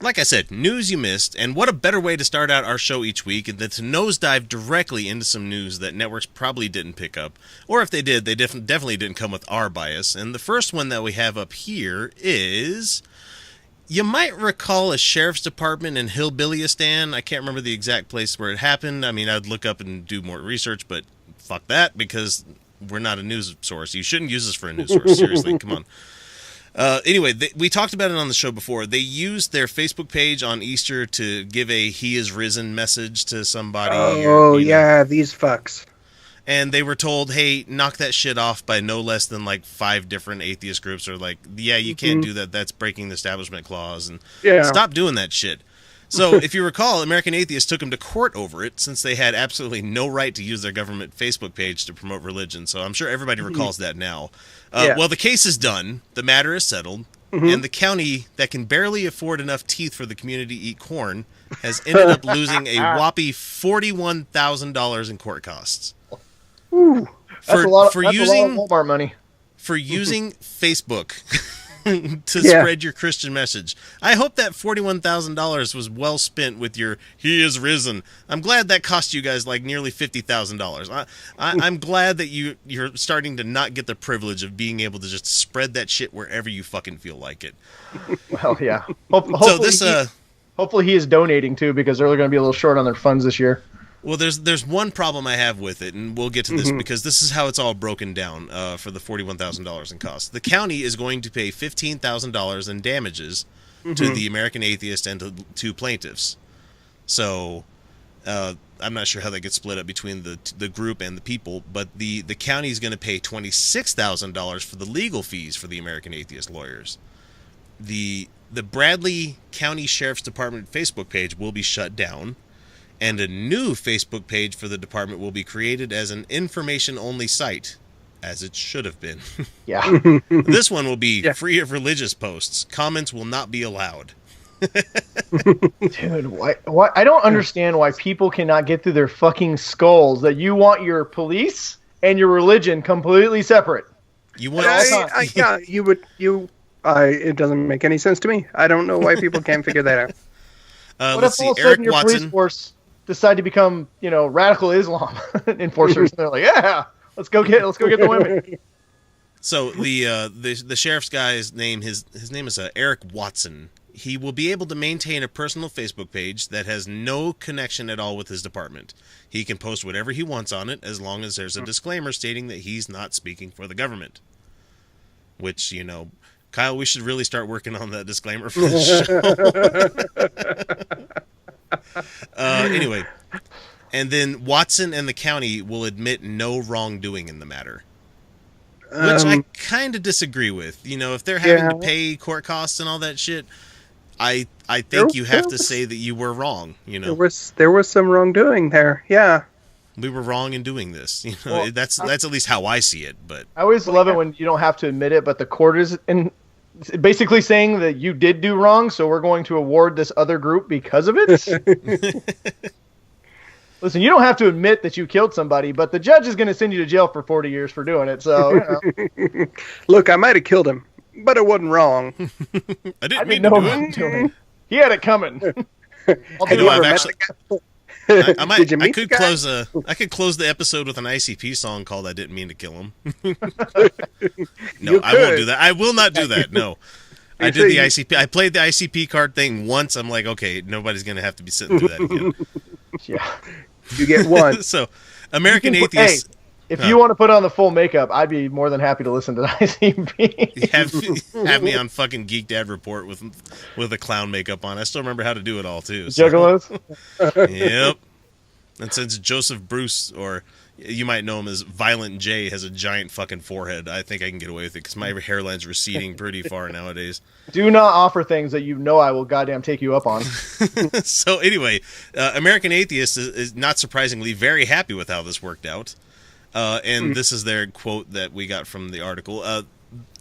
Like I said, news you missed, and what a better way to start out our show each week than to nosedive directly into some news that networks probably didn't pick up. Or if they did, they definitely didn't come with our bias. And the first one that we have up here is... You might recall a sheriff's department in Hillbillyistan. I can't remember the exact place where it happened. I mean, I'd look up and do more research, but fuck that, because we're not a news source. You shouldn't use us for a news source. Seriously, come on. Anyway, we talked about it on the show before. They used their Facebook page on Easter to give a "He is risen" message to somebody. Oh, yeah, these fucks. And they were told, hey, knock that shit off by no less than like 5 different atheist groups are like, yeah, you can't do that. That's breaking the Establishment Clause. And stop doing that shit. So if you recall, American Atheists took them to court over it since they had absolutely no right to use their government Facebook page to promote religion. So I'm sure everybody recalls that now. Well, the case is done. The matter is settled. And the county that can barely afford enough teeth for the community to eat corn has ended up losing a whopping $41,000 in court costs. Ooh, that's a lot of Walmart money. For using Facebook to spread your Christian message. I hope that $41,000 was well spent with your "He is risen." I'm glad that cost you guys like nearly $50,000. I'm glad that you're starting to not get the privilege of being able to just spread that shit wherever you fucking feel like it. Well, yeah. Hopefully he is donating too, because they're going to be a little short on their funds this year. Well, there's one problem I have with it, and we'll get to this because this is how it's all broken down for the $41,000 in costs. The county is going to pay $15,000 in damages to the American Atheist and to 2 plaintiffs. So I'm not sure how that gets split up between the group and the people, but the county is going to pay $26,000 for the legal fees for the American Atheist lawyers. The Bradley County Sheriff's Department Facebook page will be shut down. And a new Facebook page for the department will be created as an information-only site, as it should have been. Yeah. This one will be free of religious posts. Comments will not be allowed. Dude, why? I don't understand why people cannot get through their fucking skulls that you want your police and your religion completely separate. You want? It doesn't make any sense to me. I don't know why people can't figure that out. What if all of a sudden your police force decide to become, radical Islam enforcers? And they're like, yeah, let's go get the women. So the sheriff's guy's name, his name is Eric Watson. He will be able to maintain a personal Facebook page that has no connection at all with his department. He can post whatever he wants on it as long as there's a disclaimer stating that he's not speaking for the government. Which, Kyle, we should really start working on that disclaimer for the show. Anyway, and then Watson and the county will admit no wrongdoing in the matter, which I kind of disagree with. If they're having to pay court costs and all that shit, I think you have to say that you were wrong. There was some wrongdoing there. Yeah, we were wrong in doing this. Well, that's at least how I see it. But I always love it when you don't have to admit it, but the court is basically saying that you did do wrong, so we're going to award this other group because of it. Listen, you don't have to admit that you killed somebody, but the judge is going to send you to jail for 40 years for doing it. So, Look, I might have killed him, but it wasn't wrong. I didn't mean to do it. He had it coming. I could close the episode with an ICP song called "I Didn't Mean to Kill Him." No, I won't do that. I will not do that. No, I did the ICP. I played the ICP card thing once. I'm like, okay, nobody's gonna have to be sitting through that again. Yeah, you get one. So, American Atheist. Hey, if you want to put on the full makeup, I'd be more than happy to listen to the ICP. have me on fucking Geek Dad Report with the clown makeup on. I still remember how to do it all too. So. Juggalos. Yep. And since Joseph Bruce, or you might know him as Violent J, has a giant fucking forehead, I think I can get away with it because my hairline's receding pretty far nowadays. Do not offer things that I will goddamn take you up on. So anyway, American Atheist is not surprisingly very happy with how this worked out. And this is their quote that we got from the article.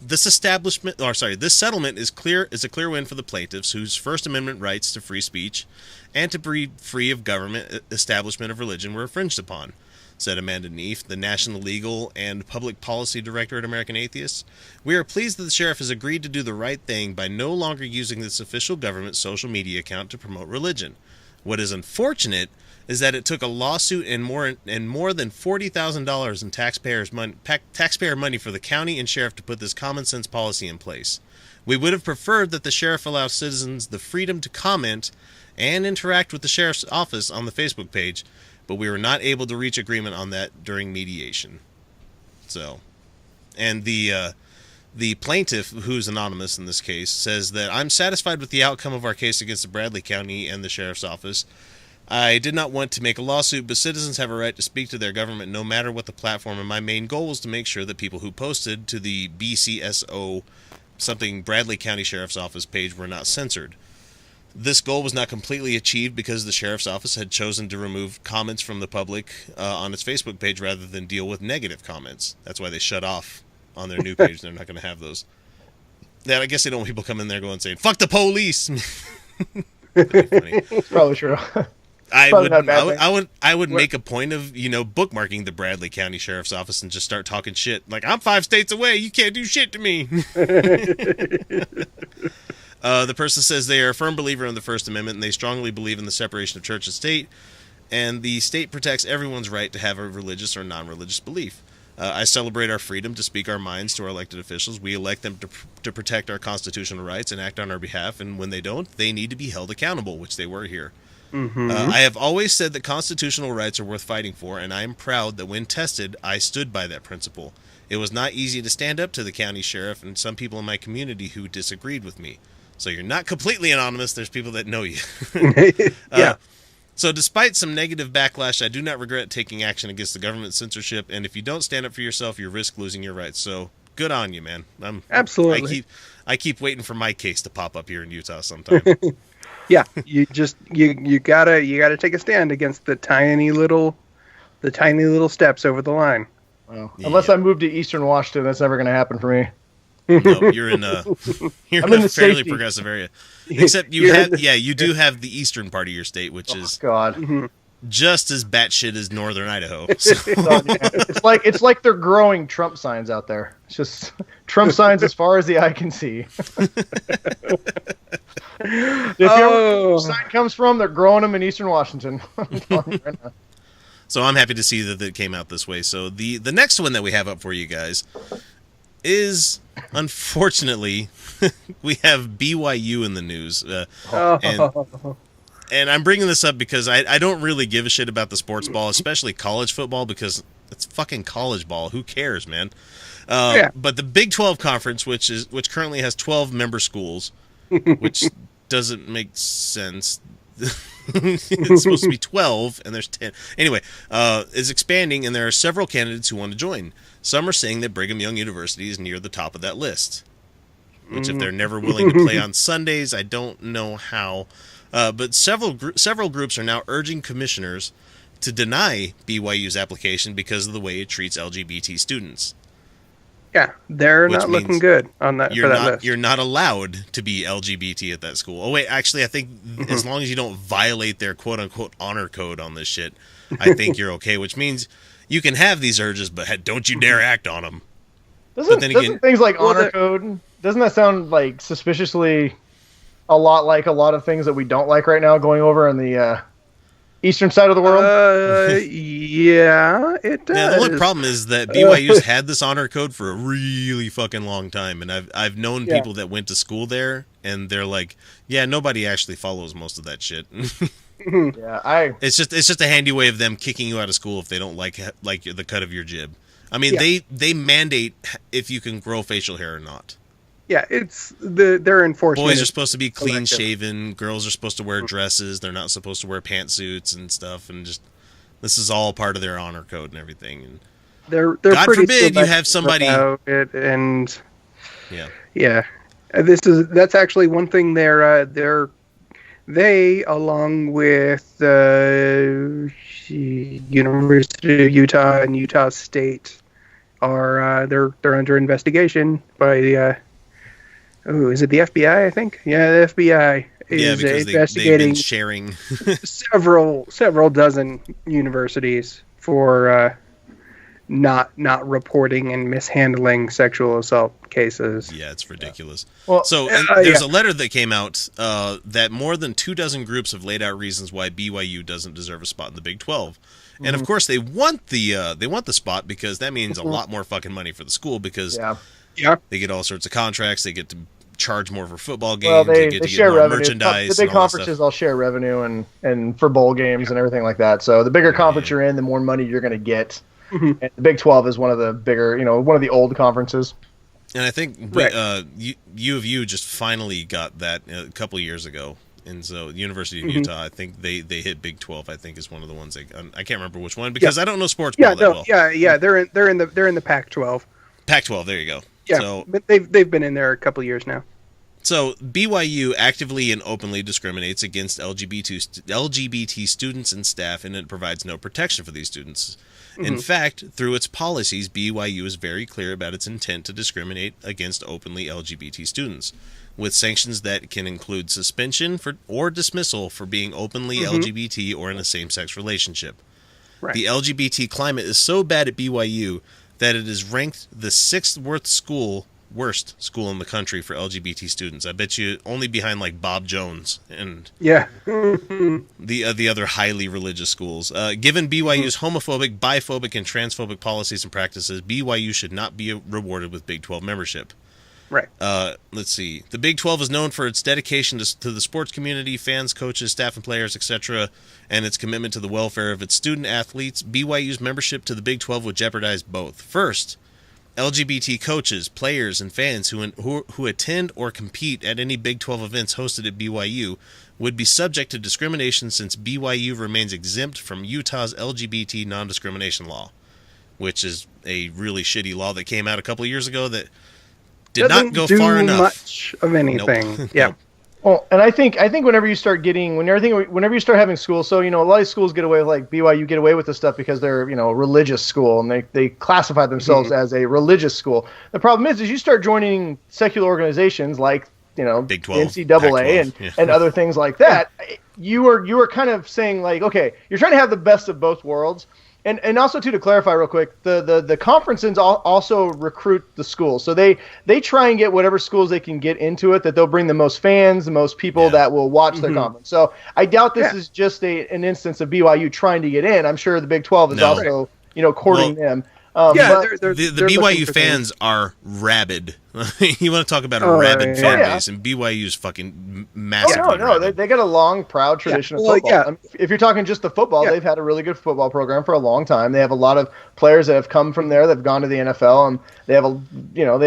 This settlement is a clear win for the plaintiffs, whose First Amendment rights to free speech and to be free of government establishment of religion were infringed upon. said Amanda Neef, the National Legal and Public Policy Director at American Atheists. We are pleased that the sheriff has agreed to do the right thing by no longer using this official government social media account to promote religion. What is unfortunate is that it took a lawsuit and more than $40,000 in taxpayer money for the county and sheriff to put this common sense policy in place. We would have preferred that the sheriff allow citizens the freedom to comment and interact with the sheriff's office on the Facebook page, but we were not able to reach agreement on that during mediation. So, and the plaintiff, who's anonymous in this case, says that I'm satisfied with the outcome of our case against the Bradley County and the sheriff's office. I did not want to make a lawsuit, but citizens have a right to speak to their government no matter what the platform, and my main goal was to make sure that people who posted to the BCSO something Bradley County Sheriff's Office page were not censored. This goal was not completely achieved because the sheriff's office had chosen to remove comments from the public on its Facebook page rather than deal with negative comments. That's why they shut off on their new page. They're not going to have those. Yeah, I guess they don't want people come in there going saying, "Fuck the police." Funny. It's probably true. I would make a point of, bookmarking the Bradley County Sheriff's Office and just start talking shit. Like, I'm 5 states away. You can't do shit to me. The person says they are a firm believer in the First Amendment, and they strongly believe in the separation of church and state, and the state protects everyone's right to have a religious or non-religious belief. I celebrate our freedom to speak our minds to our elected officials. We elect them to protect our constitutional rights and act on our behalf, and when they don't, they need to be held accountable, which they were here. Mm-hmm. I have always said that constitutional rights are worth fighting for, and I am proud that when tested, I stood by that principle. It was not easy to stand up to the county sheriff and some people in my community who disagreed with me. So you're not completely anonymous. There's people that know you. Yeah. So despite some negative backlash, I do not regret taking action against the government censorship, and if you don't stand up for yourself, you risk losing your rights. So good on you, man. Absolutely. I keep waiting for my case to pop up here in Utah sometime. Yeah, you gotta take a stand against the tiny little steps over the line. Well, unless I move to Eastern Washington, that's never going to happen for me. No, you're in a fairly safety. Progressive area. Except you do have the eastern part of your state, which is God. Just as batshit as northern Idaho. So. It's like they're growing Trump signs out there. It's just Trump signs as far as the eye can see. If your sign comes from, they're growing them in Eastern Washington. So I'm happy to see that it came out this way. So the next one that we have up for you guys is, unfortunately, we have BYU in the news. And I'm bringing this up because I don't really give a shit about the sports ball, especially college football, because it's fucking college ball. Who cares, man? But the Big 12 Conference, which currently has 12 member schools, which doesn't make sense. It's supposed to be 12, and there's 10. Anyway, is expanding, and there are several candidates who want to join. Some are saying that Brigham Young University is near the top of that list, which if they're never willing to play on Sundays, I don't know how. But several groups are now urging commissioners to deny BYU's application because of the way it treats LGBT students. Yeah, they're not looking good on that. List. You're not allowed to be LGBT at that school. Oh wait, actually, I think as long as you don't violate their quote unquote honor code on this shit, I think you're okay. Which means you can have these urges, but don't you dare act on them. Doesn't things like honor code, doesn't that sound like suspiciously a lot like a lot of things that we don't like right now going over in the eastern side of the world? Yeah, it does. Yeah, the only problem is that BYU's had this honor code for a really fucking long time, and I've known people that went to school there, and they're like, yeah, nobody actually follows most of that shit. It's just a handy way of them kicking you out of school if they don't like the cut of your jib. I mean, they mandate if you can grow facial hair or not. Yeah, it's their enforcement. Boys are supposed to be clean shaven. Girls are supposed to wear dresses. They're not supposed to wear pantsuits and stuff. And just this is all part of their honor code and everything. And they're God pretty forbid you have somebody. That's actually one thing they along with the University of Utah and Utah State are they're under investigation by is it the FBI? I think. Yeah, the FBI is investigating they've been sharing several dozen universities for not reporting and mishandling sexual assault cases. Yeah, it's ridiculous. Well, so there's a letter that came out that more than 24 groups have laid out reasons why BYU doesn't deserve a spot in the Big 12. And of course they want the spot because that means a lot more fucking money for the school because they get all sorts of contracts, they get to charge more for football games, well, they get to share get more revenue. merchandise. The big conferences all share revenue and for bowl games and everything like that. So the bigger conference you're in, the more money you're going to get. And the Big 12 is one of the bigger, one of the old conferences. And I think U of U just finally got that a couple of years ago. And so the University of Utah, I think they hit Big 12. I think is one of the ones I can't remember which one because I don't know sports ball that well. Yeah, they're in the Pac-12. Pac-12, there you go. Yeah, so, but they've been in there a couple of years now. So BYU actively and openly discriminates against LGBT students and staff, and it provides no protection for these students. In fact, through its policies, BYU is very clear about its intent to discriminate against openly LGBT students, with sanctions that can include suspension or dismissal for being openly LGBT or in a same-sex relationship. Right. The LGBT climate is so bad at BYU that it is ranked the 6th worst school in the country for LGBT students. I bet you only behind like Bob Jones and the other highly religious schools. Given BYU's homophobic, biphobic, and transphobic policies and practices, BYU should not be rewarded with Big 12 membership. Right. Let's see. The Big 12 is known for its dedication to the sports community, fans, coaches, staff, and players, etc., and its commitment to the welfare of its student athletes. BYU's membership to the Big 12 would jeopardize both. First, LGBT coaches, players, and fans who attend or compete at any Big 12 events hosted at BYU would be subject to discrimination since BYU remains exempt from Utah's LGBT non-discrimination law, which is a really shitty law that came out a couple of years ago that did not go far enough. Much of anything. Nope. Yeah. Well, and I think whenever you start having schools, so a lot of schools get away with, like BYU get away with this stuff because they're a religious school and they classify themselves as a religious school. The problem is you start joining secular organizations like Big 12, NCAA and other things like that. You are kind of saying like, okay, you're trying to have the best of both worlds. And also, too, to clarify real quick, the conferences also recruit the schools. So they try and get whatever schools they can get into it, that they'll bring the most fans, the most people that will watch the conference. So I doubt this is just an instance of BYU trying to get in. I'm sure the Big 12 is also, courting them. The BYU fans are rabid. You want to talk about a rabid fan base, and BYU's fucking massive. They got a long, proud tradition of football. If you're talking just the football, they've had a really good football program for a long time. They have a lot of players that have come from there that have gone to the NFL, and they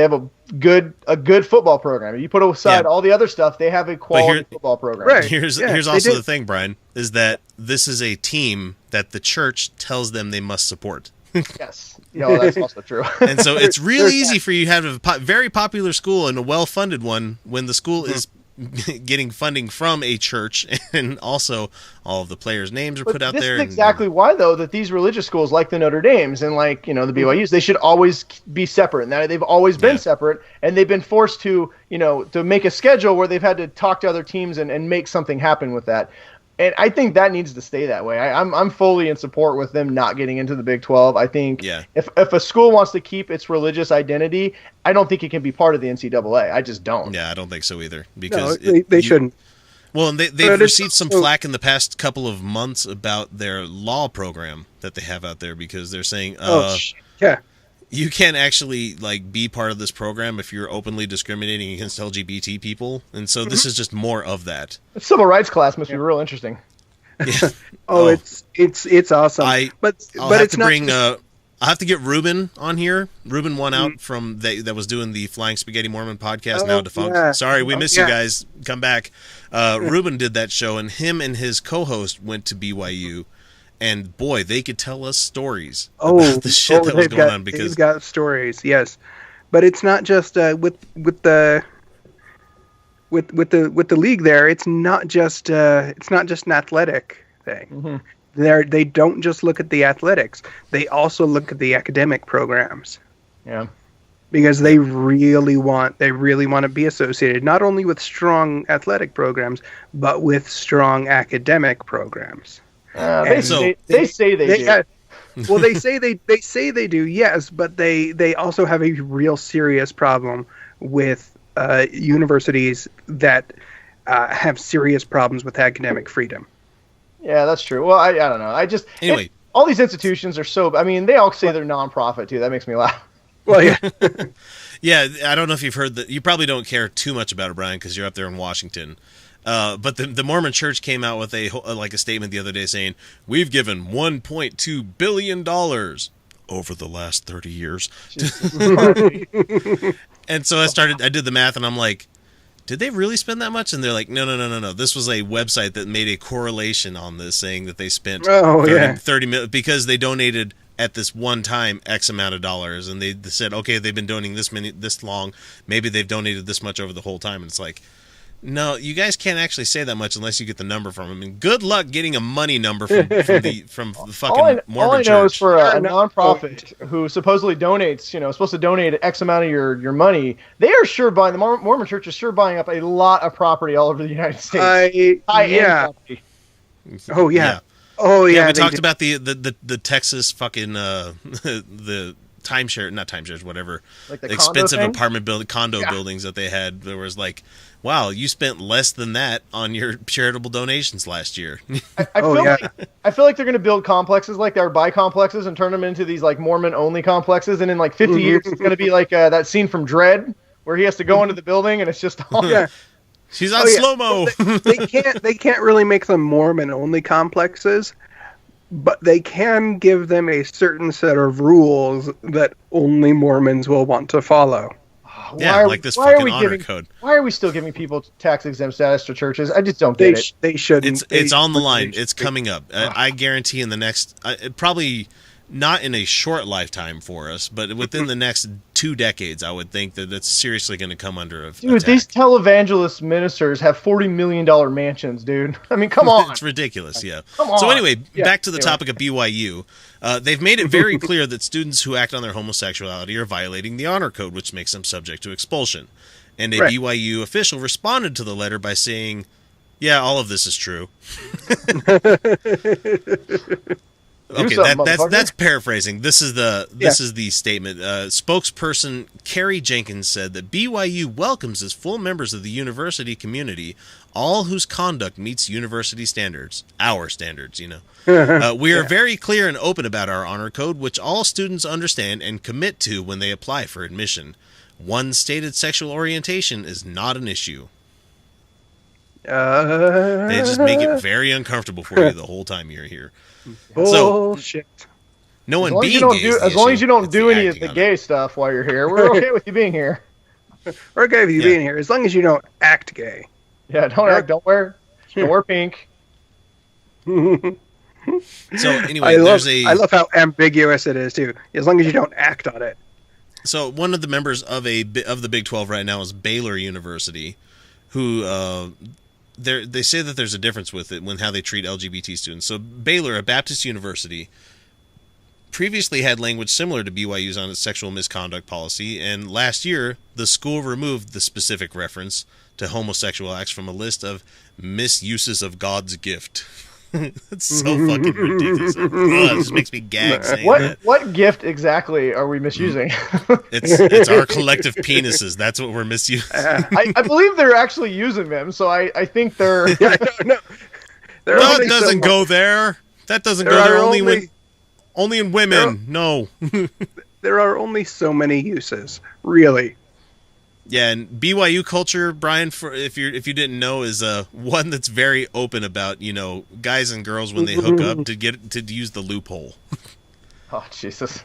have a good football program. If you put aside all the other stuff, they have a quality football program. Right. Here's also the thing, Brian, is that this is a team that the church tells them they must support. Yes. That's also true. And so it's really easy for you to have a very popular school and a well-funded one when the school is getting funding from a church, and also all of the players' names are put out there. This is exactly why, though, that these religious schools like the Notre Dames and like the BYUs, they should always be separate. And that they've always been separate, and they've been forced to to make a schedule where they've had to talk to other teams and make something happen with that. And I think that needs to stay that way. I'm fully in support with them not getting into the Big 12. I think if a school wants to keep its religious identity, I don't think it can be part of the NCAA. I just don't. Yeah, I don't think so either. Because they shouldn't. Well, and they've received some flack in the past couple of months about their law program that they have out there because they're saying, you can't actually be part of this program if you're openly discriminating against LGBT people, and so this is just more of that. The civil rights class must be real interesting. Yeah. It's awesome. I'll have to get Ruben on here. Ruben won out from that was doing the Flying Spaghetti Mormon podcast, now defunct. Yeah. Sorry, we miss you guys. Come back. Ruben did that show, and him and his co-host went to BYU. And boy, they could tell us stories about the shit that was going on. Because they've got stories, yes, but it's not just with the league there. It's not just an athletic thing. They don't just look at the athletics. They also look at the academic programs. Yeah, because they really want to be associated not only with strong athletic programs but with strong academic programs. They say they do. Well, they say they do, yes, but they also have a real serious problem with universities that have serious problems with academic freedom. Yeah, that's true. Well, I don't know. Anyway. All these institutions are so... I mean, they all say they're nonprofit, too. That makes me laugh. Well, yeah. Yeah, I don't know if you've heard that. You probably don't care too much about it, Brian, because you're up there in Washington. But the Mormon Church came out with a statement the other day saying, we've given $1.2 billion over the last 30 years. And so I did the math, and I'm like, did they really spend that much? And they're like, no. This was a website that made a correlation on this, saying that they spent 30 million because they donated at this one time X amount of dollars, and they said, okay, they've been donating this long, maybe they've donated this much over the whole time. And it's like, no, you guys can't actually say that much unless you get the number from them. And good luck getting a money number from the fucking Mormon Church. All I know is for a nonprofit who supposedly donates, supposed to donate X amount of your money, they are sure buying, the Mormon Church is sure buying up a lot of property all over the United States. Oh, yeah. Oh, yeah. We talked about the Texas fucking, the timeshare, not timeshares, whatever, like the expensive condo condo buildings that they had. There was like, wow, you spent less than that on your charitable donations last year. I feel like they're going to build complexes like they are buy complexes and turn them into these like Mormon only complexes. And in like 50 years, it's going to be like that scene from Dredd where he has to go into the building and it's just all She's on slow-mo. They can't really make them Mormon only complexes, but they can give them a certain set of rules that only Mormons will want to follow. Like this fucking honor code. Why are we still giving people tax-exempt status to churches? I just don't get it. They shouldn't. It's on the line. It's coming up. I guarantee in the next... probably not in a short lifetime for us, but within the next 2 decades, I would think that it's seriously going to come under attack. Dude, these televangelist ministers have $40 million mansions, dude. I mean, come on. It's ridiculous, yeah. Come on. So anyway, back to the topic of BYU. They've made it very clear that students who act on their homosexuality are violating the honor code, which makes them subject to expulsion. And a BYU official responded to the letter by saying, yeah, all of this is true. Okay, that's paraphrasing. This is the statement. Spokesperson Carrie Jenkins said that BYU welcomes as full members of the university community all whose conduct meets university standards, our standards, We are very clear and open about our honor code, which all students understand and commit to when they apply for admission. One's stated sexual orientation is not an issue. They just make it very uncomfortable for you the whole time you're here. Bullshit. No one being gay. As long as you don't do any of the gay stuff while you're here, we're okay with you being here. We're okay with you being here, as long as you don't act gay. Yeah, don't wear pink. So anyway, I love how ambiguous it is too. As long as you don't act on it. So one of the members of the Big 12 right now is Baylor University, who they say that there's a difference with it when how they treat LGBT students. So Baylor, a Baptist university, previously had language similar to BYU's on its sexual misconduct policy, and last year the school removed the specific reference to homosexual acts from a list of misuses of God's gift. It's so fucking ridiculous. It just makes me gag saying that. What gift exactly are we misusing? It's our collective penises. That's what we're misusing. I believe they're actually using them, so I think they're... No. That doesn't go there. That doesn't go there only in women. No. There are only so many uses, really. Yeah, and BYU culture, Brian, if you didn't know, is one that's very open about guys and girls when they hook up to use the loophole. Oh Jesus!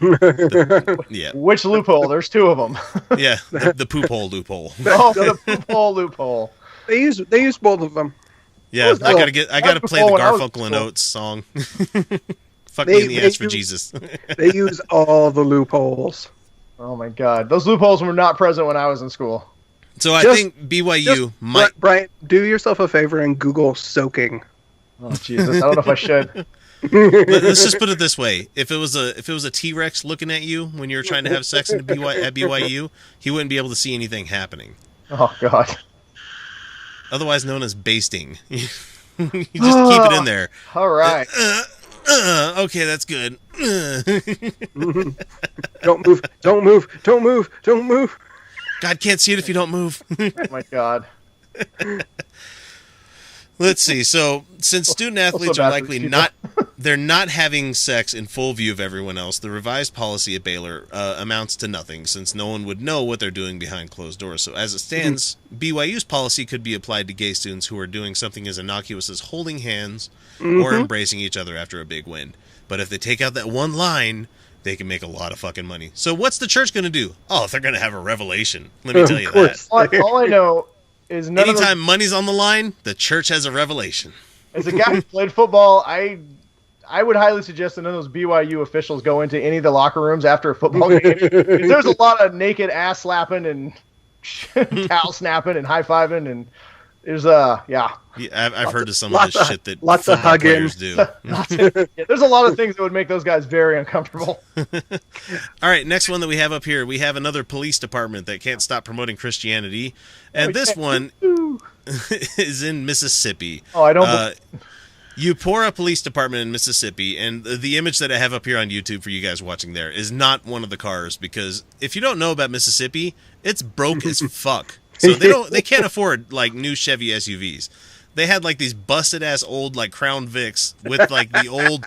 Yeah. Which loophole? There's 2 of them. Yeah, the poop hole loophole. Oh, the poop hole loophole. They use both of them. Yeah, I gotta play the Garfunkel and Oates song. Fuck me in the ass for Jesus. They use all the loopholes. Oh my God, those loopholes were not present when I was in school. So I think BYU might. Brian, do yourself a favor and Google soaking. Oh Jesus, I don't know if I should. Let's just put it this way: if it was a T-Rex looking at you when you were trying to have sex at BYU, he wouldn't be able to see anything happening. Oh God. Otherwise known as basting. You just keep it in there. All right. Okay, that's good. Don't move. Don't move. Don't move. Don't move. God can't see it if you don't move. Oh my God. Let's see. So, since student athletes are likely they're not having sex in full view of everyone else, the revised policy at Baylor amounts to nothing, since no one would know what they're doing behind closed doors. So, as it stands, BYU's policy could be applied to gay students who are doing something as innocuous as holding hands or embracing each other after a big win. But if they take out that one line, they can make a lot of fucking money. So, what's the church going to do? Oh, they're going to have a revelation. Let me tell you that. All I know is anytime money's on the line, the church has a revelation. As a guy who played football, I would highly suggest that none of those BYU officials go into any of the locker rooms after a football game. There's a lot of naked ass slapping and towel snapping and high fiving, and there's I've heard of some of the shit that lots of hugging players do. There's a lot of things that would make those guys very uncomfortable. All right, next one that we have up here, we have another police department that can't stop promoting Christianity, and this one is in Mississippi. Oh, I don't. Eupora Police Department in Mississippi, and the image that I have up here on YouTube for you guys watching there is not one of the cars, because if you don't know about Mississippi, it's broke as fuck. So they can't afford like new Chevy SUVs. They had like these busted ass old like Crown Vics with like the old,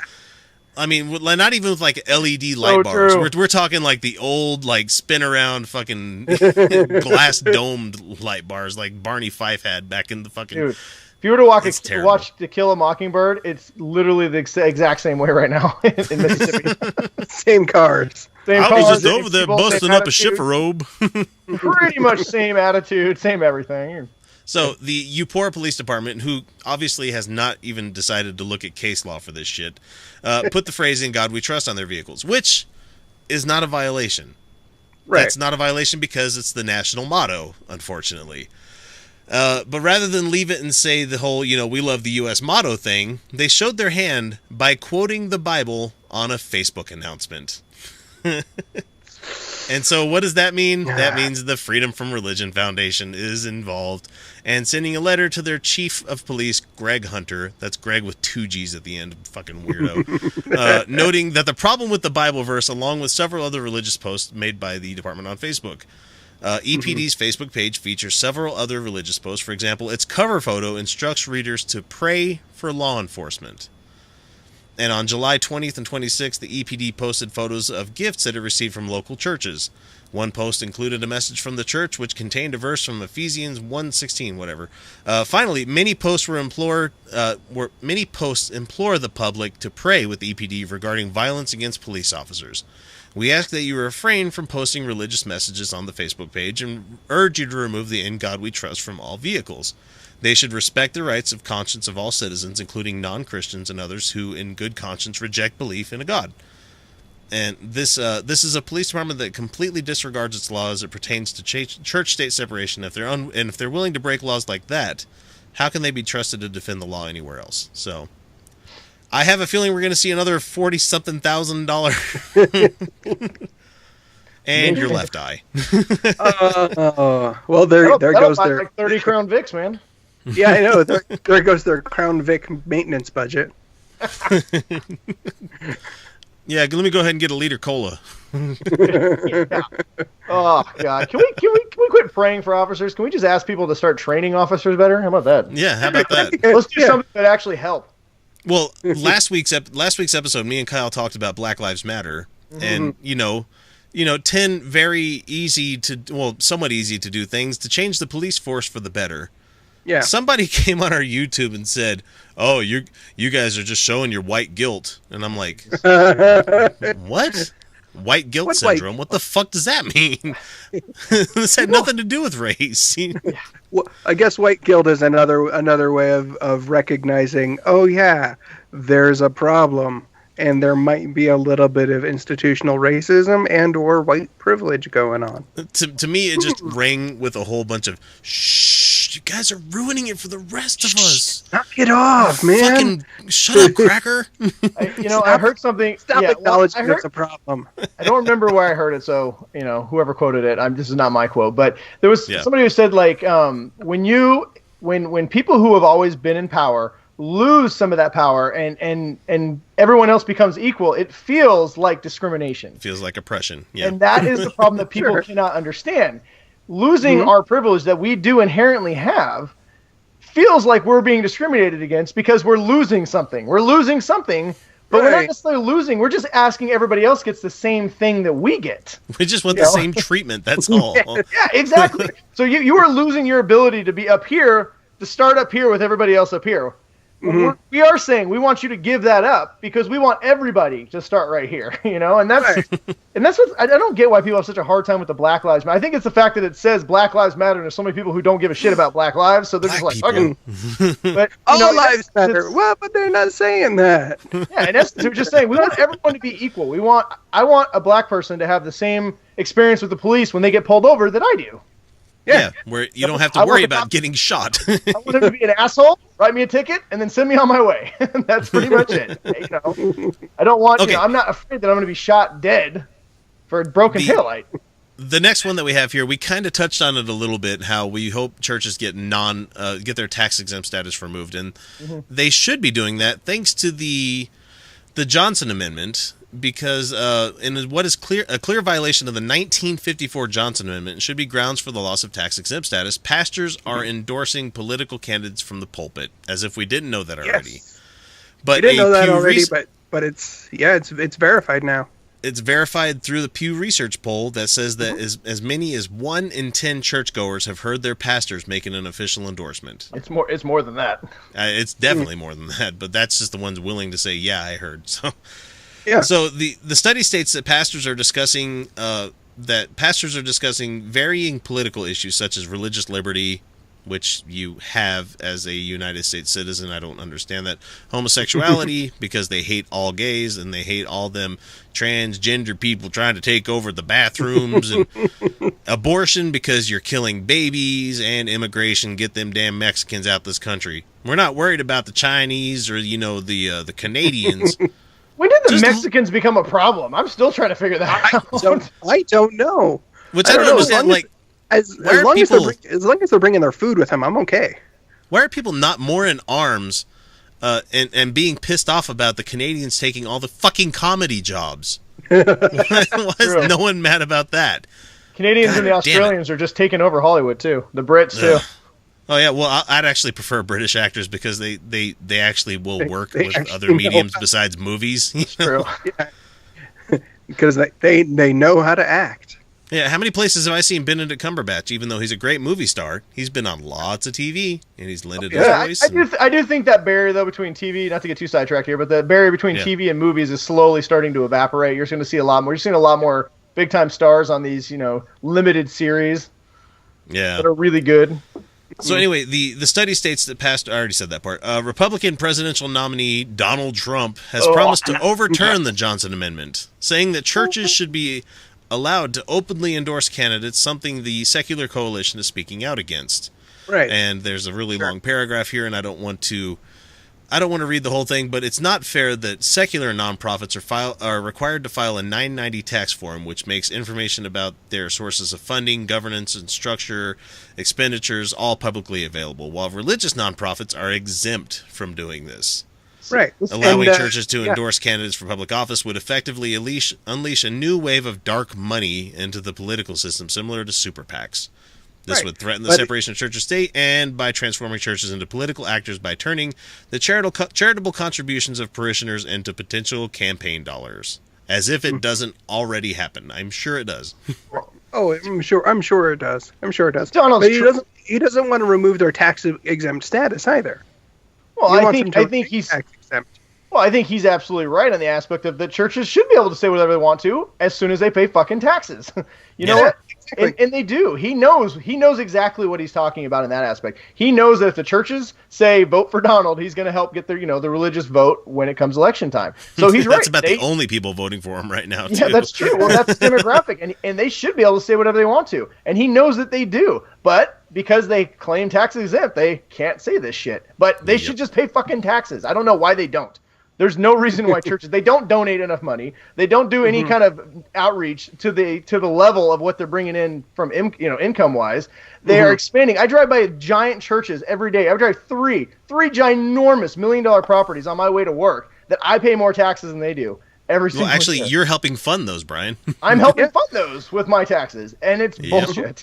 I mean, not even with like LED light bars. We're talking like the old like spin around fucking glass domed light bars like Barney Fife had back in the fucking. Dude, if you were to watch To Kill a Mockingbird, it's literally the exact same way right now in Mississippi. Same cars. I was just over there busting up a shiffer robe. Pretty much same attitude, same everything. So the Eupora Police Department, who obviously has not even decided to look at case law for this shit, put the phrase "In God We Trust" on their vehicles, which is not a violation. Right. That's not a violation because it's the national motto, unfortunately. But rather than leave it and say the whole, we love the U.S. motto thing, they showed their hand by quoting the Bible on a Facebook announcement. And so what does that mean? That means the Freedom from Religion Foundation is involved and sending a letter to their chief of police, Greg Hunter. That's Greg with 2 G's at the end. Fucking weirdo. Noting that the problem with the Bible verse, along with several other religious posts made by the department on Facebook. EPD's Facebook page features several other religious posts. For example, its cover photo instructs readers to pray for law enforcement. And on July 20th and 26th, the EPD posted photos of gifts that it received from local churches. One post included a message from the church, which contained a verse from Ephesians 1:16, whatever. Finally, many posts implore the public to pray with EPD regarding violence against police officers. We ask that you refrain from posting religious messages on the Facebook page and urge you to remove the "In God We Trust" from all vehicles. They should respect the rights of conscience of all citizens, including non-Christians and others who, in good conscience, reject belief in a God. And this is a police department that completely disregards its laws as it pertains to church-state separation. If they're willing to break laws like that, how can they be trusted to defend the law anywhere else? So, I have a feeling we're going to see another $40,000 and your left eye. Well, there goes their like 30 Crown Vics, man. Yeah, I know. There goes their Crown Vic maintenance budget. Yeah, let me go ahead and get a liter cola. Yeah. Oh God, can we quit praying for officers? Can we just ask people to start training officers better? How about that? Yeah, how about that? Let's do something that actually help. Well, last week's episode, me and Kyle talked about Black Lives Matter, and 10 very somewhat easy to do things to change the police force for the better. Yeah. Somebody came on our YouTube and said, "Oh, you guys are just showing your white guilt," and I'm like, "What? White guilt syndrome? What the fuck does that mean?" This had nothing to do with race. Well, I guess white guilt is another way of recognizing, oh yeah, there's a problem, and there might be a little bit of institutional racism and or white privilege going on. To me, it just rang with a whole bunch of, "Shh, you guys are ruining it for the rest of us. Knock it off, man. Fucking shut up, cracker." I heard something. Stop acknowledging it's a problem. I don't remember where I heard it, so whoever quoted it, this is not my quote, but there was somebody who said like, when people who have always been in power lose some of that power and everyone else becomes equal, it feels like discrimination. It feels like oppression. Yeah. And that is the problem that people cannot understand. Losing our privilege that we do inherently have feels like we're being discriminated against because we're losing something. We're losing something, but we're not necessarily losing. We're just asking everybody else gets the same thing that we get. We just want the same treatment. That's all. Yeah, exactly. So you are losing your ability to be up here, to start up here with everybody else up here. We are saying we want you to give that up because we want everybody to start right here, and that's what I don't get why people have such a hard time with the Black Lives Matter. I think it's the fact that it says Black Lives Matter and there's so many people who don't give a shit about Black lives, so they're just like, okay. But all lives matter. Well, but they're not saying that. Yeah, in essence, we're just saying we want everyone to be equal. I want a black person to have the same experience with the police when they get pulled over that I do. Yeah, where you don't have to worry about getting shot. I want him to be an asshole, write me a ticket, and then send me on my way. That's pretty much it. I don't want. I'm not afraid that I'm going to be shot dead for a broken taillight. The next one that we have here, we kind of touched on it a little bit. How we hope churches get their tax exempt status removed, and they should be doing that thanks to the Johnson Amendment. Because in what is a clear violation of the 1954 Johnson Amendment should be grounds for the loss of tax-exempt status, pastors are endorsing political candidates from the pulpit, as if we didn't know that already. Yes. But we didn't know that already, but it's verified now. It's verified through the Pew Research poll that says that as many as 1 in 10 churchgoers have heard their pastors making an official endorsement. It's more than that. It's definitely more than that, but that's just the ones willing to say, yeah, I heard. So. Yeah. So the study states that pastors are discussing varying political issues such as religious liberty, which you have as a United States citizen. I don't understand that. Homosexuality, because they hate all gays and they hate all them transgender people trying to take over the bathrooms, and abortion because you're killing babies, and immigration, get them damn Mexicans out this country. We're not worried about the Chinese or the Canadians. When did the Mexicans become a problem? I'm still trying to figure that out. I don't know. Which I don't understand. As long as they're bringing their food with them, I'm okay. Why are people not more in arms and being pissed off about the Canadians taking all the fucking comedy jobs? Why is no one mad about that? Canadians and the Australians are just taking over Hollywood, too. The Brits, too. Oh, yeah, well, I'd actually prefer British actors because they actually will work with other mediums besides movies. True. Yeah. Because they know how to act. Yeah, how many places have I seen Benedict Cumberbatch? Even though he's a great movie star, he's been on lots of TV, and he's lended his voice. I do think that barrier, though, between TV, not to get too sidetracked here, but the barrier between TV and movies is slowly starting to evaporate. You're going to see a lot more. You're seeing a lot more big-time stars on these, limited series that are really good. So anyway, the study states that I already said that part. Republican presidential nominee Donald Trump has promised to overturn the Johnson Amendment, saying that churches should be allowed to openly endorse candidates, something the secular coalition is speaking out against. Right. And there's a really long paragraph here, and I don't want to read the whole thing, but it's not fair that secular nonprofits are required to file a 990 tax form, which makes information about their sources of funding, governance, and structure, expenditures, all publicly available, while religious nonprofits are exempt from doing this. Right. Allowing churches to endorse candidates for public office would effectively unleash a new wave of dark money into the political system, similar to super PACs. This would threaten the separation of church and state, and by transforming churches into political actors by turning the charitable contributions of parishioners into potential campaign dollars. As if it doesn't already happen. I'm sure it does. I'm sure it does. Donald's but he doesn't want to remove their tax exempt status either. Well, I think he's tax exempt. Well, I think he's absolutely right on the aspect of that churches should be able to say whatever they want to as soon as they pay fucking taxes. You know what? Exactly. And they do. He knows exactly what he's talking about in that aspect. He knows that if the churches say vote for Donald, he's going to help get their, the religious vote when it comes election time. So he's right. That's about the only people voting for him right now, too. Yeah, that's true. Well, that's demographic, and they should be able to say whatever they want to. And he knows that they do. But because they claim tax exempt, they can't say this shit. But they should just pay fucking taxes. I don't know why they don't. There's no reason why churches, they don't donate enough money. They don't do any kind of outreach to the level of what they're bringing in from income wise. They are expanding. I drive by giant churches every day. I drive three ginormous $1 million properties on my way to work that I pay more taxes than they do every single year. You're helping fund those, Brian. I'm helping fund those with my taxes, and it's bullshit.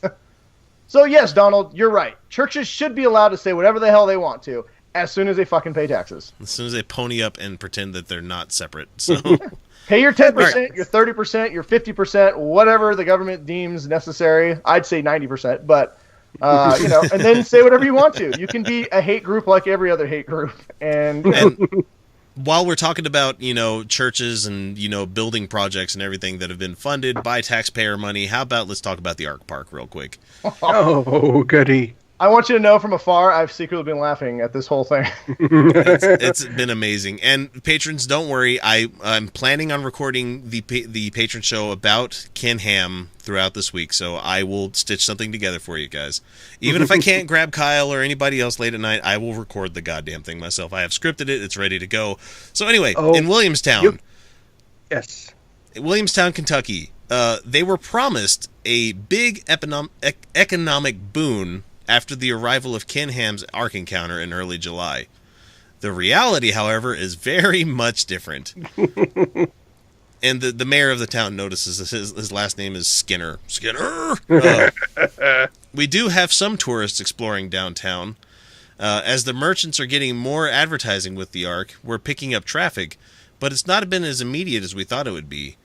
So yes, Donald, you're right. Churches should be allowed to say whatever the hell they want to, as soon as they fucking pay taxes. As soon as they pony up and pretend that they're not separate. So pay your 10%, your 30%, your 50%, whatever the government deems necessary. I'd say 90%, but and then say whatever you want to. You can be a hate group like every other hate group. And while we're talking about, churches and, building projects and everything that have been funded by taxpayer money, how about let's talk about the ARK Park real quick. Oh, goody. I want you to know from afar, I've secretly been laughing at this whole thing. It's been amazing. And patrons, don't worry. I'm planning on recording the patron show about Ken Ham throughout this week, so I will stitch something together for you guys. Even if I can't grab Kyle or anybody else late at night, I will record the goddamn thing myself. I have scripted it. It's ready to go. So anyway, in Williamstown. Yes. Williamstown, Kentucky, they were promised a big economic boon after the arrival of Ken Ham's ARK Encounter in early July. The reality, however, is very much different. And the mayor of the town notices his last name is Skinner. Skinner! We do have some tourists exploring downtown. As the merchants are getting more advertising with the ARK, we're picking up traffic, but it's not been as immediate as we thought it would be.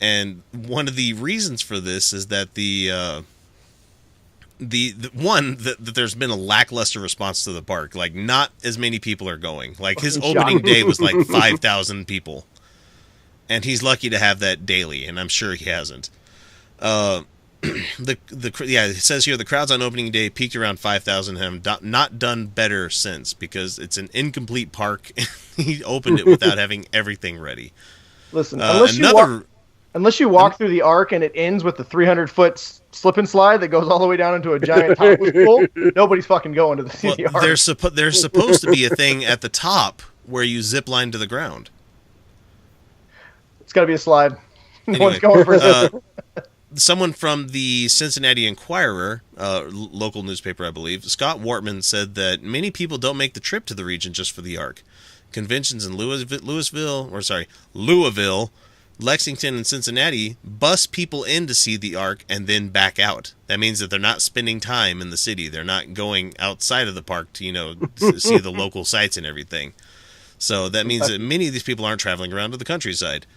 And one of the reasons for this is that that there's been a lackluster response to the park. Like, not as many people are going. Like, his opening day was like 5,000 people. And he's lucky to have that daily, and I'm sure he hasn't. It says here the crowds on opening day peaked around 5,000 and have not done better since, because it's an incomplete park. He opened it without having everything ready. Listen, unless you walk through the ARK and it ends with the 300-foot slip and slide that goes all the way down into a giant topless pool, nobody's fucking going to the ARK. There's supposed to be a thing at the top where you zip line to the ground. It's got to be a slide. No anyway, one's going for it. Someone from the Cincinnati Enquirer, local newspaper, I believe, Scott Wortman, said that many people don't make the trip to the region just for the ARK. Conventions in Louisville, Lexington, and Cincinnati bus people in to see the ARK and then back out. That means that they're not spending time in the city. They're not going outside of the park to see the local sites and everything. So that means that many of these people aren't traveling around to the countryside.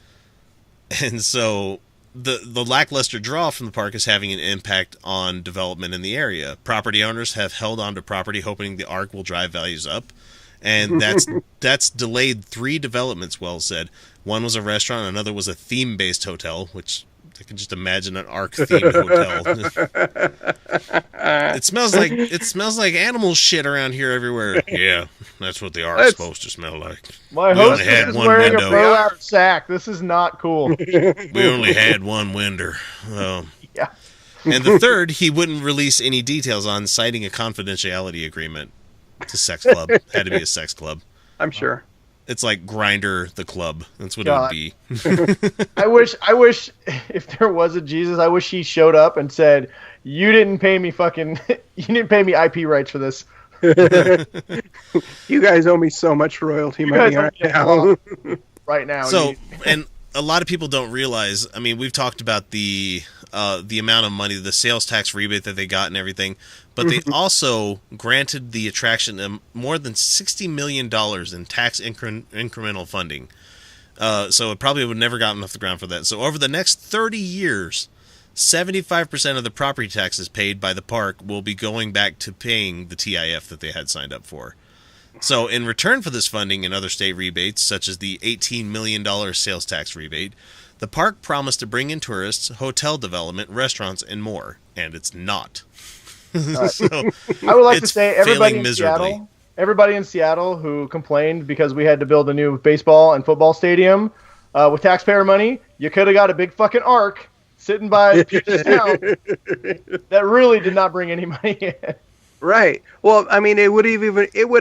And so the lackluster draw from the park is having an impact on development in the area. Property owners have held on to property hoping the ARK will drive values up. And that's delayed 3 developments, Wells said. One was a restaurant, another was a theme-based hotel, which I can just imagine an ARK-themed hotel. It smells like animal shit around here everywhere. Yeah, that's what the ARK's supposed to smell like. My host is wearing a burlap sack. This is not cool. We only had one window. Yeah. And the third, he wouldn't release any details on, citing a confidentiality agreement. It's a sex club. Had to be a sex club. I'm sure. It's like Grindr the club. That's what it would be. I wish if there was a Jesus, I wish he showed up and said, you didn't pay me IP rights for this. You guys owe me so much royalty money right now. So, and a lot of people don't realize, I mean, we've talked about the amount of money, the sales tax rebate that they got and everything, but they also granted the attraction more than $60 million in tax incremental funding. So it probably would never gotten off the ground for that. So over the next 30 years, 75% of the property taxes paid by the park will be going back to paying the TIF that they had signed up for. So in return for this funding and other state rebates, such as the $18 million sales tax rebate, the park promised to bring in tourists, hotel development, restaurants, and more. And it's not. So I would like to say everybody in Seattle who complained because we had to build a new baseball and football stadium with taxpayer money, you could have got a big fucking ARK sitting by Puget Sound that really did not bring any money in. Right. Well, I mean, it would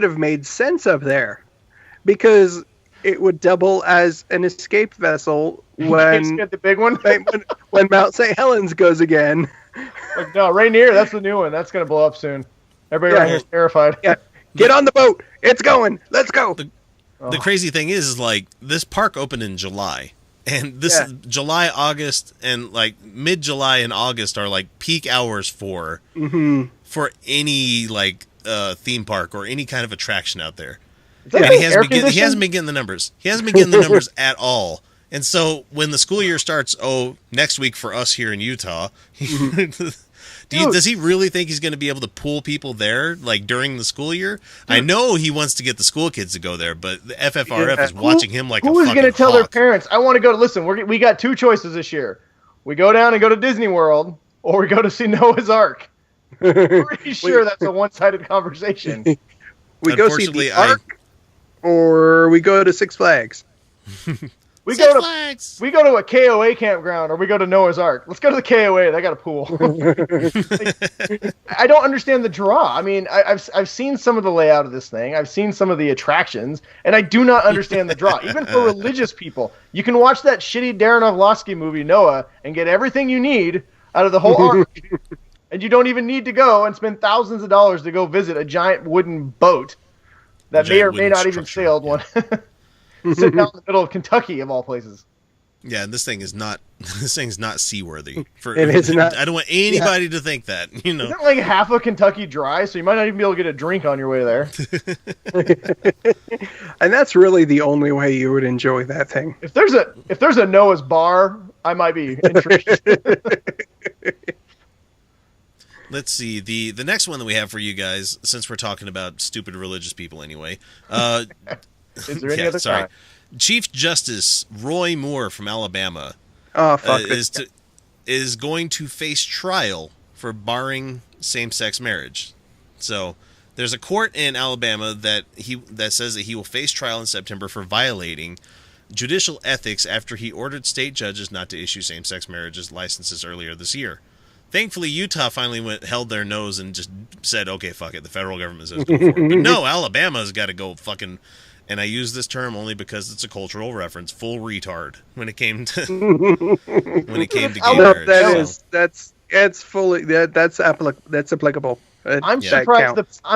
have made sense up there, because it would double as an escape vessel When get the big one. when Mount St. Helens goes again. Like, no, Rainier, that's the new one. That's gonna blow up soon. Everybody around here's terrified. Yeah. Get on the boat. It's going. Let's go. The crazy thing is like this park opened in July, and this July, August, and like mid-July and August are like peak hours for any like theme park or any kind of attraction out there. And he hasn't been getting the numbers. He hasn't been getting the numbers at all. And so when the school year starts, next week for us here in Utah, does he really think he's going to be able to pull people there like during the school year? I know he wants to get the school kids to go there, but the FFRF is watching him like who a is fucking going to tell hawk. their parents, I want to go to, listen, we got two choices this year. We go down and go to Disney World, or we go to see Noah's Ark. I'm pretty sure that's a one-sided conversation. We go see the Ark, or we go to Six Flags. We go to a KOA campground, or we go to Noah's Ark. Let's go to the KOA. They got a pool. I don't understand the draw. I mean, I've seen some of the layout of this thing. I've seen some of the attractions, and I do not understand the draw. Even for religious people, you can watch that shitty Darren Aronofsky movie Noah and get everything you need out of the whole ark, and you don't even need to go and spend thousands of dollars to go visit a giant wooden boat that may or may not even sailed one. Sit down in the middle of Kentucky, of all places. Yeah, and this thing's not seaworthy. It is not. I don't want anybody to think that. You know, isn't like half of Kentucky dry, so you might not even be able to get a drink on your way there. And that's really the only way you would enjoy that thing. If there's a Noah's bar, I might be interested. Let's see the next one that we have for you guys, since we're talking about stupid religious people anyway. Is there any other time? Chief Justice Roy Moore from Alabama is going to face trial for barring same-sex marriage. So there's a court in Alabama that says that he will face trial in September for violating judicial ethics after he ordered state judges not to issue same-sex marriages licenses earlier this year. Thankfully, Utah finally held their nose and just said, okay, fuck it, the federal government says go for it. But no, Alabama's got to go fucking... And I use this term only because it's a cultural reference. Full retard when it came to gay marriage. That's applicable. I'm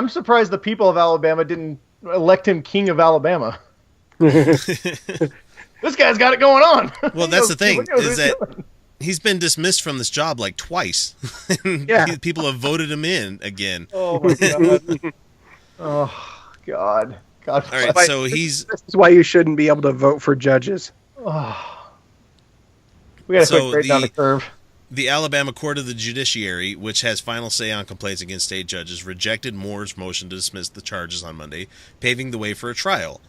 surprised the people of Alabama didn't elect him king of Alabama. This guy's got it going on. Well, that's the thing is that he's been dismissed from this job like twice. People have voted him in again. Oh my god. Oh god. God, all right, so this is why you shouldn't be able to vote for judges. Oh. We got to put straight down the curve. The Alabama Court of the Judiciary, which has final say on complaints against state judges, rejected Moore's motion to dismiss the charges on Monday, paving the way for a trial.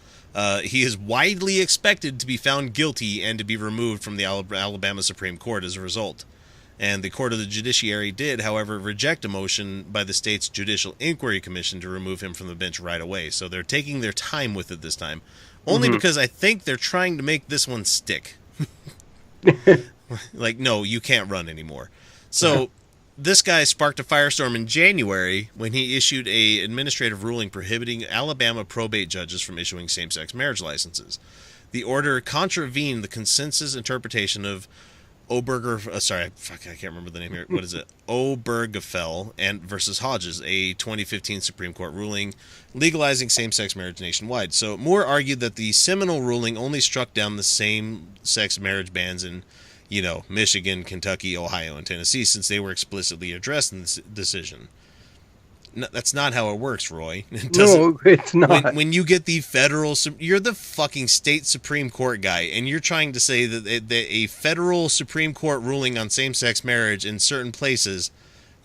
He is widely expected to be found guilty and to be removed from the Alabama Supreme Court as a result. And the Court of the Judiciary did, however, reject a motion by the state's Judicial Inquiry Commission to remove him from the bench right away. So they're taking their time with it this time. Only because I think they're trying to make this one stick. Like, no, you can't run anymore. So this guy sparked a firestorm in January when he issued an administrative ruling prohibiting Alabama probate judges from issuing same-sex marriage licenses. The order contravened the consensus interpretation of I can't remember the name here. What is it? Obergefell and versus Hodges, a 2015 Supreme Court ruling legalizing same-sex marriage nationwide. So Moore argued that the seminal ruling only struck down the same-sex marriage bans in, Michigan, Kentucky, Ohio, and Tennessee, since they were explicitly addressed in this decision. No, that's not how it works, Roy. No, it's not. When you get the federal... You're the fucking state Supreme Court guy, and you're trying to say that a federal Supreme Court ruling on same-sex marriage in certain places,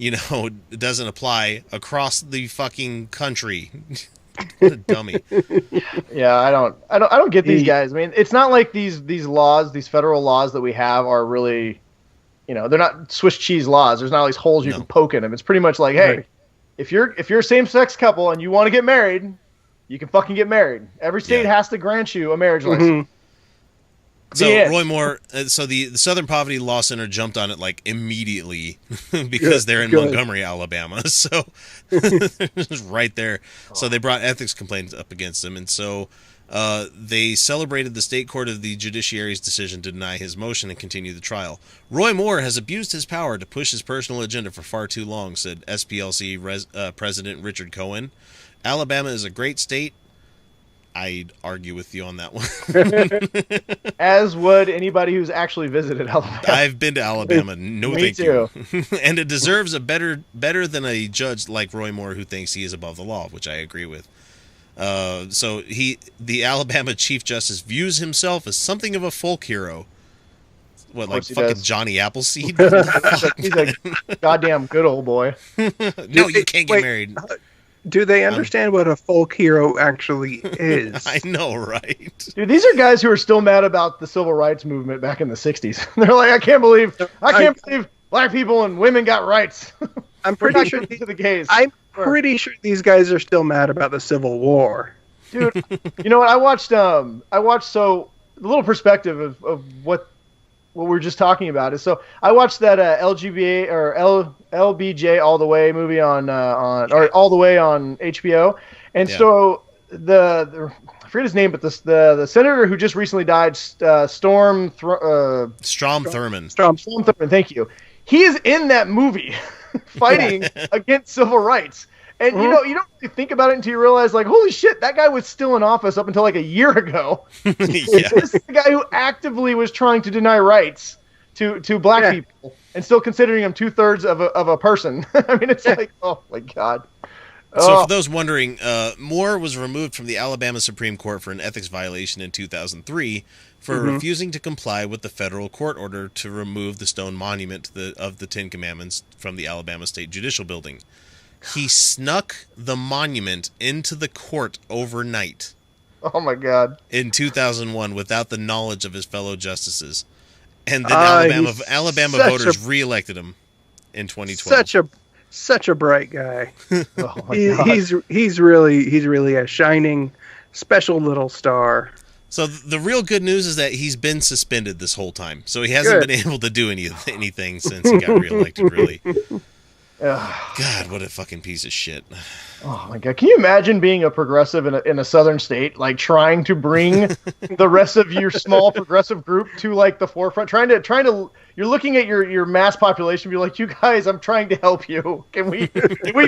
doesn't apply across the fucking country. What a dummy. Yeah, I don't get these guys. I mean, it's not like these laws, these federal laws that we have are really, they're not Swiss cheese laws. There's not all these holes you can poke in them. It's pretty much like, hey... Right. If you're a same-sex couple and you want to get married, you can fucking get married. Every state has to grant you a marriage license. So Roy Moore, so the Southern Poverty Law Center jumped on it like immediately because they're in Montgomery, Alabama. So right there. So they brought ethics complaints up against him, and so they celebrated the state court of the judiciary's decision to deny his motion and continue the trial. Roy Moore has abused his power to push his personal agenda for far too long, said SPLC President Richard Cohen. Alabama is a great state. I'd argue with you on that one. As would anybody who's actually visited Alabama. I've been to Alabama. No, Me thank too. you. And it deserves a better than a judge like Roy Moore who thinks he is above the law, which I agree with. So the Alabama Chief Justice views himself as something of a folk hero. What, like fucking does. Johnny Appleseed? He's a goddamn good old boy. No, you can't get married. Do they understand what a folk hero actually is? I know, right? Dude, these are guys who are still mad about the civil rights movement back in the 60s. They're like, I can't believe black people and women got rights. I'm pretty sure the gays. I'm pretty sure these guys are still mad about the Civil War. Dude, you know what? I watched so a little perspective of what we were just talking about is, so I watched that LGBA or LBJ All the Way movie on All the Way on HBO, and so the I forget his name, but the senator who just recently died, Strom Thurmond. Strom Thurmond, thank you. He is in that movie fighting against civil rights. And you don't really think about it until you realize, like, holy shit, that guy was still in office up until like a year ago. This is the guy who actively was trying to deny rights to black people and still considering him 2/3 of a person. I mean, it's like, oh my god. So for those wondering, Moore was removed from the Alabama Supreme Court for an ethics violation in 2003 for refusing to comply with the federal court order to remove the stone monument of the Ten Commandments from the Alabama State Judicial Building. He snuck the monument into the court overnight. Oh my god! In 2001, without the knowledge of his fellow justices, and then Alabama voters reelected him in 2012. Such a bright guy. Oh my god! He's really a shining, special little star. So the real good news is that he's been suspended this whole time, so he hasn't been able to do anything since he got reelected. Really. God, what a fucking piece of shit. Oh my god. Can you imagine being a progressive in a southern state, like trying to bring the rest of your small progressive group to like the forefront, trying to you're looking at your mass population, be like, you guys, I'm trying to help you. Can we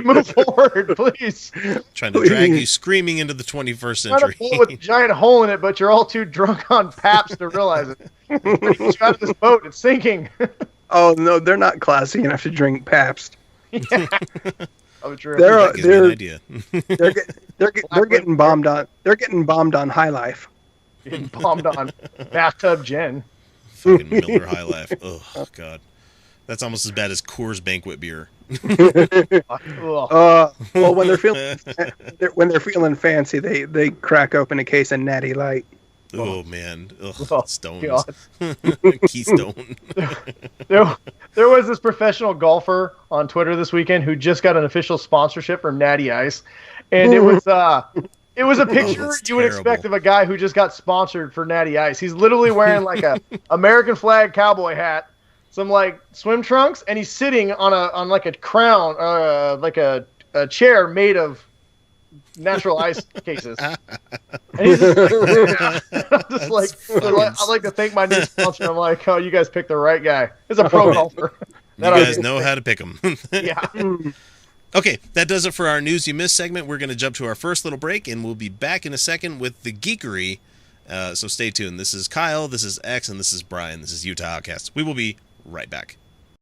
move forward, please? Trying to drag you screaming into the 21st century. With a giant hole in it, but you're all too drunk on Pabst to realize it. Get you out of this boat, it's sinking. Oh no, they're not classy enough to drink Pabst. Yeah. Oh, true. They're getting bombed on. They're getting bombed on High Life. Getting bombed on bathtub gin. Fucking Miller High Life. Oh god, that's almost as bad as Coors Banquet beer. Well, when they're feeling fancy, they crack open a case of Natty Light. Oh man, Stones, Keystone. There was this professional golfer on Twitter this weekend who just got an official sponsorship for Natty Ice, and it was a picture you would expect of a guy who just got sponsored for Natty Ice. He's literally wearing like a American flag cowboy hat, some like swim trunks, and he's sitting on like a crown, like a chair made of natural ice cases. And he's just like, I'd like to thank my new sponsor. I'm like, oh, you guys picked the right guy. He's a pro golfer. You guys know how to pick them. Yeah. Okay, that does it for our News You Missed segment. We're going to jump to our first little break, and we'll be back in a second with the geekery. So stay tuned. This is Kyle, this is X, and this is Brian. This is Utah Outcast. We will be right back.